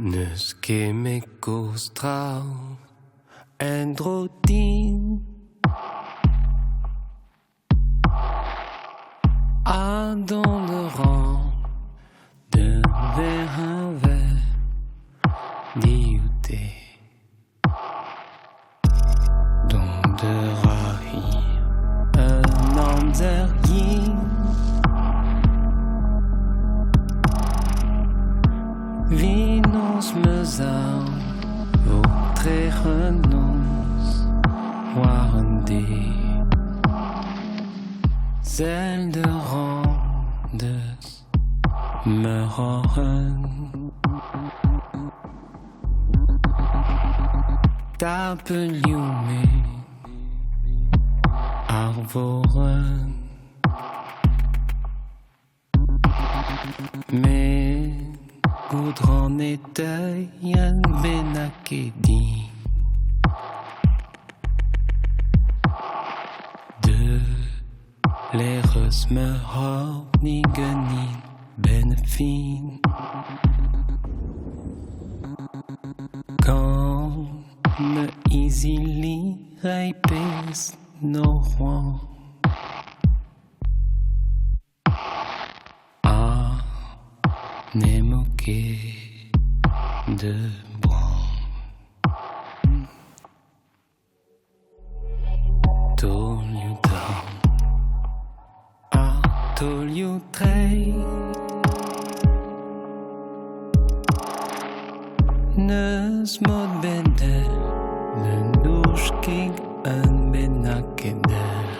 Neus ket me kostrau en dro din a don de ran de ver un ver diouté don de rahir un amzer yin Vinos mezau o tregenons waren die zel de randes me horen tapeljume arvoren me Goudron était un benakedi De l'eres me hornigenin benefin Quand me isili reipes no roan Nemo ket de boan Tol you down tol you trei Neus mod bender Den douche kig un benakeder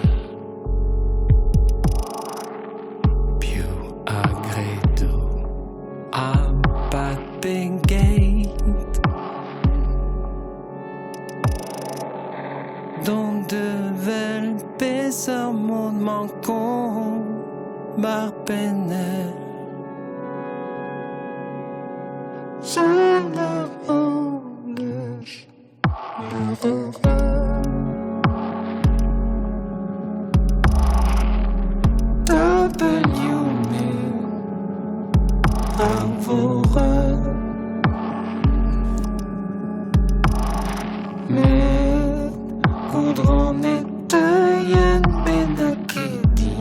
Don de vel peser mon mancon bar penel J'allais anges Tapeljume arvoren Goudron était un benakedi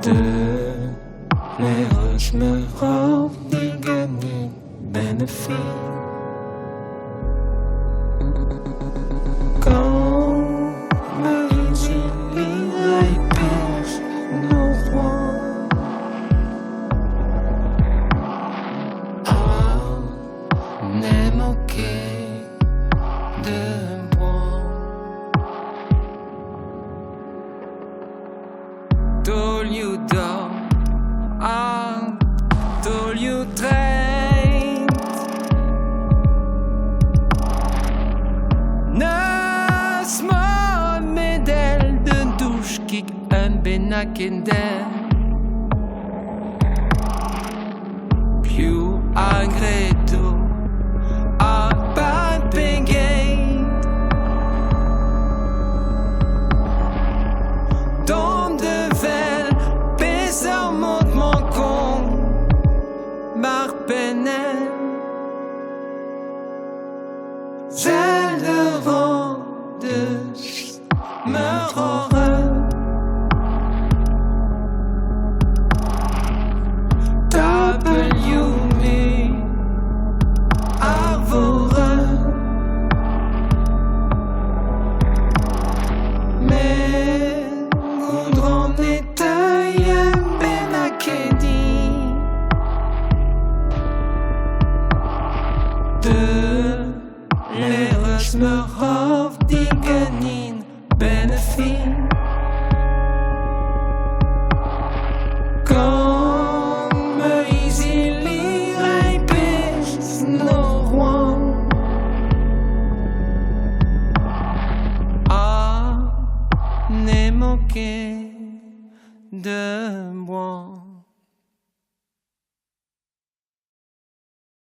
De l'eres me hornigenin benefin Quand me isili reipes no roan Nemo ket de boan Tol you down tol you train Neus mod medel de douche kig un benakender Più agredo Don de vel peser mod mancon mar penel Zel de randes me horen Tapeljume arvoren Goudron était un benakedi De l'eres me hornigenin benefin Quand me isili reipes no roan Nemo ket de boan